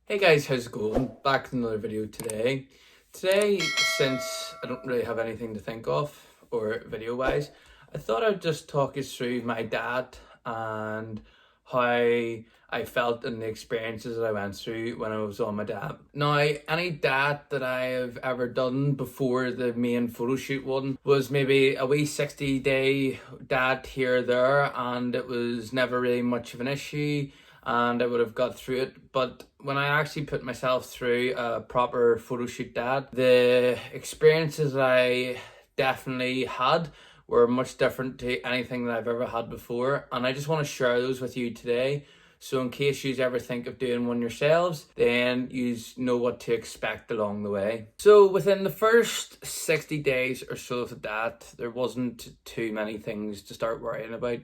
Hey guys, how's it going? Back with another video today. Today, since I don't really have anything to think of, or video-wise, I thought I'd just talk you through my dad and how I felt and the experiences that I went through when I was on my dad. Now, any dad that I have ever done before the main photo shoot one was maybe a wee 60-day dad here or there, and it was never really much of an issue and I would have got through it. But when I actually put myself through a proper photo shoot dad, the experiences that I definitely had were much different to anything that I've ever had before. And I just want to share those with you today. So in case you ever think of doing one yourselves, then you know what to expect along the way. So within the first 60 days or so of that, there wasn't too many things to start worrying about.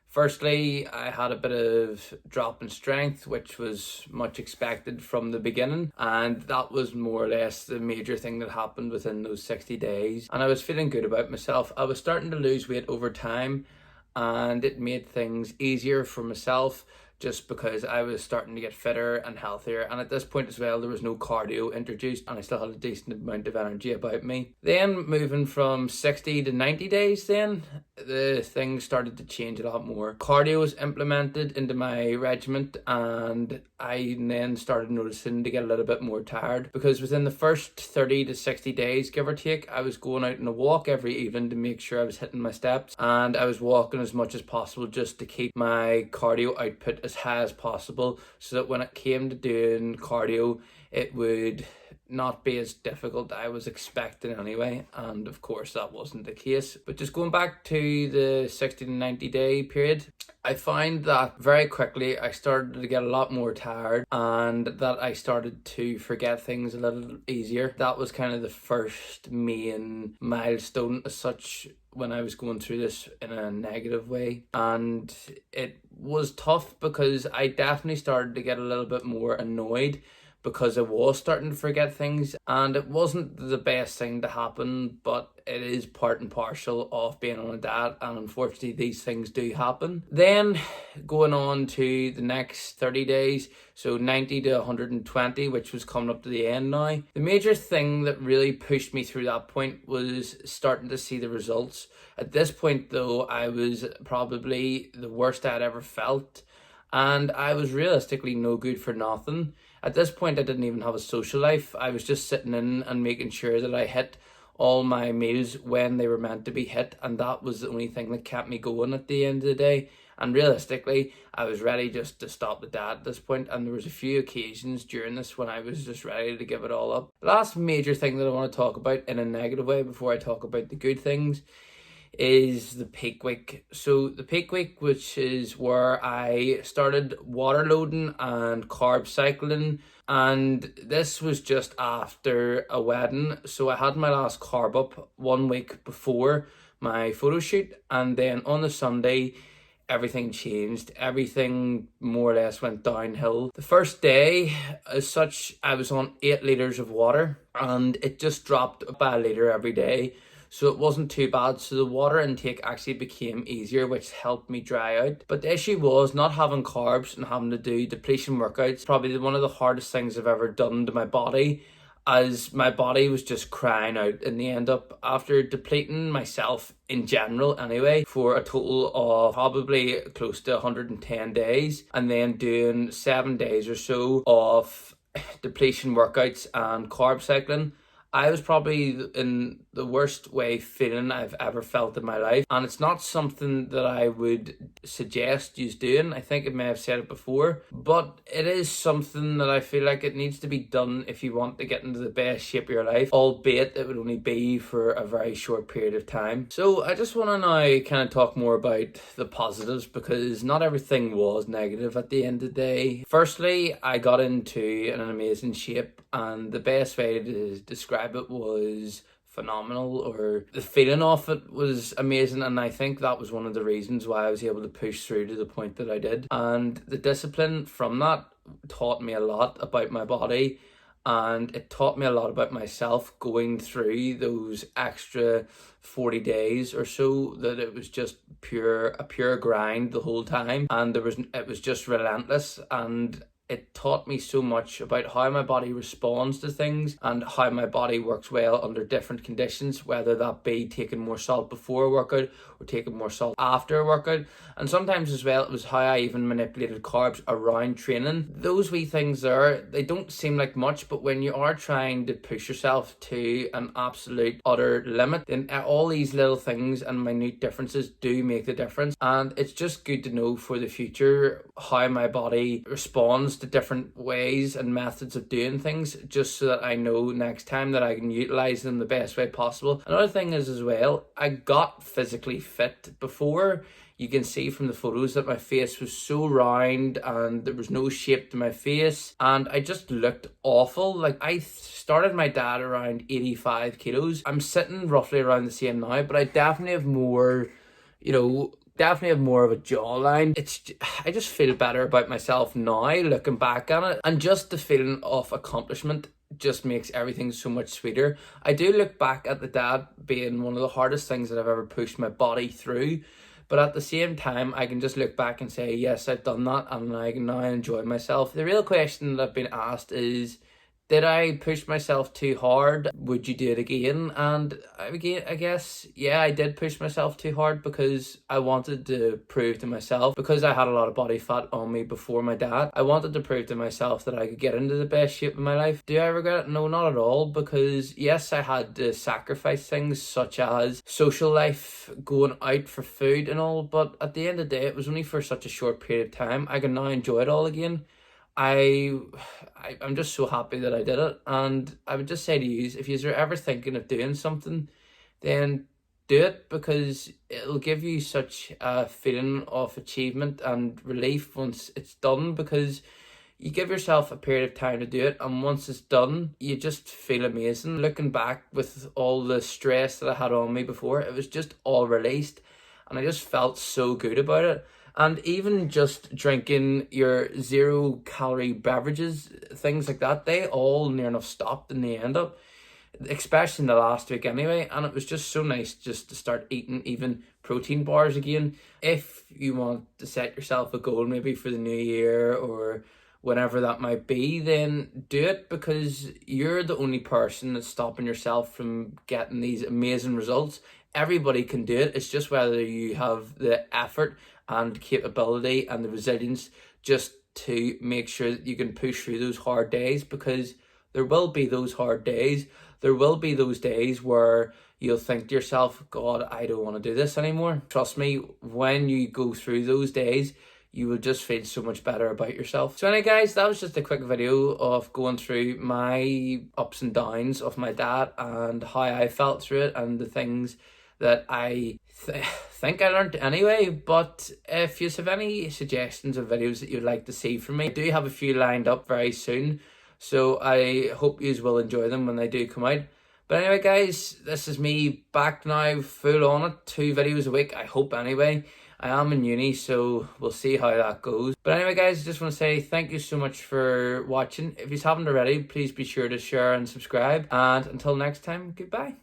Firstly, I had a bit of drop in strength, which was much expected from the beginning, and that was more or less the major thing that happened within those 60 days. And I was feeling good about myself. I was starting to lose weight over time, and it made things easier for myself just because I was starting to get fitter and healthier. And at this point as well, there was no cardio introduced and I still had a decent amount of energy about me. Then moving from 60 to 90 days, then the things started to change a lot more. Cardio was implemented into my regiment, and I then started noticing to get a little bit more tired, because within the first 30 to 60 days, give or take, I was going out on a walk every evening to make sure I was hitting my steps, and I was walking as much as possible just to keep my cardio output as high as possible, so that when it came to doing cardio, it would not be as difficult I was expecting anyway. And of course that wasn't the case. But just going back to the 60 to 90 day period, I find that very quickly I started to get a lot more tired, and that I started to forget things a little easier. That was kind of the first main milestone as such when I was going through this in a negative way. And it was tough because I definitely started to get a little bit more annoyed because I was starting to forget things, and it wasn't the best thing to happen, but it is part and parcel of being on a diet, and unfortunately these things do happen. Then going on to the next 30 days, so 90 to 120, which was coming up to the end now. The major thing that really pushed me through that point was starting to see the results. At this point though, I was probably the worst I'd ever felt, and I was realistically no good for nothing. At this point, I didn't even have a social life. I was just sitting in and making sure that I hit all my meals when they were meant to be hit, and that was the only thing that kept me going at the end of the day. And realistically, I was ready just to stop the diet at this point, and there was a few occasions during this when I was just ready to give it all up. The last major thing that I want to talk about in a negative way before I talk about the good things is the peak week. So the peak week, which is where I started water loading and carb cycling, and this was just after a wedding. So I had my last carb up 1 week before my photo shoot, and then on the Sunday everything changed. Everything more or less went downhill. The first day as such, I was on 8 liters of water, and it just dropped by a liter every day. So it wasn't too bad. So the water intake actually became easier, which helped me dry out. But the issue was not having carbs and having to do depletion workouts. Probably one of the hardest things I've ever done to my body, as my body was just crying out. In the end up, after depleting myself in general anyway, for a total of probably close to 110 days, and then doing 7 days or so of depletion workouts and carb cycling, I was probably in the worst way feeling I've ever felt in my life. And it's not something that I would suggest you doing. I think I may have said it before, but it is something that I feel like it needs to be done if you want to get into the best shape of your life, albeit it would only be for a very short period of time. So I just want to now kind of talk more about the positives, because not everything was negative at the end of the day. Firstly, I got into an amazing shape, and the best way to describe it was phenomenal, or the feeling of it was amazing. And I think that was one of the reasons why I was able to push through to the point that I did. And the discipline from that taught me a lot about my body, and it taught me a lot about myself going through those extra 40 days or so, that it was just a pure grind the whole time, and it was just relentless. And it taught me so much about how my body responds to things and how my body works well under different conditions, whether that be taking more salt before a workout or taking more salt after a workout. And sometimes as well, it was how I even manipulated carbs around training. Those wee things there, they don't seem like much, but when you are trying to push yourself to an absolute utter limit, then all these little things and minute differences do make the difference. And it's just good to know for the future how my body responds to different ways and methods of doing things, just so that I know next time that I can utilize them the best way possible. Another thing is as well, I got physically fit before. You can see from the photos that my face was so round and there was no shape to my face, and I just looked awful. Like, I started my dad around 85 kilos. I'm sitting roughly around the same now, but I definitely have more, definitely have more of a jawline. I just feel better about myself now looking back on it, and just the feeling of accomplishment just makes everything so much sweeter. I do look back at the dad being one of the hardest things that I've ever pushed my body through, but at the same time I can just look back and say, yes, I've done that and I can now enjoy myself. The real question that I've been asked is, did I push myself too hard? Would you do it again? And again, I guess, yeah, I did push myself too hard because I wanted to prove to myself, because I had a lot of body fat on me before my dad, I wanted to prove to myself that I could get into the best shape of my life. Do I regret it? No, not at all, because yes, I had to sacrifice things such as social life, going out for food and all, but at the end of the day, it was only for such a short period of time. I can now enjoy it all again. I'm just so happy that I did it, and I would just say to you, if you're ever thinking of doing something, then do it, because it'll give you such a feeling of achievement and relief once it's done, because you give yourself a period of time to do it, and once it's done, you just feel amazing. Looking back with all the stress that I had on me before, it was just all released, and I just felt so good about it. And even just drinking your 0-calorie beverages, things like that, they all near enough stopped in the end up, especially in the last week anyway. And it was just so nice just to start eating even protein bars again. If you want to set yourself a goal maybe for the new year or whenever that might be, then do it, because you're the only person that's stopping yourself from getting these amazing results. Everybody can do it. It's just whether you have the effort and capability and the resilience just to make sure that you can push through those hard days, because there will be those hard days. There will be those days where you'll think to yourself, God, I don't want to do this anymore. Trust me, when you go through those days, you will just feel so much better about yourself. So anyway, guys, that was just a quick video of going through my ups and downs of my dad and how I felt through it and the things that I think I learned anyway. But if you have any suggestions of videos that you'd like to see from me, I do have a few lined up very soon, so I hope you will enjoy them when they do come out. But anyway, guys, this is me back now, full on it, 2 videos a week, I hope anyway. I am in uni, so we'll see how that goes. But anyway, guys, I just want to say thank you so much for watching. If you haven't already, please be sure to share and subscribe. And until next time, goodbye.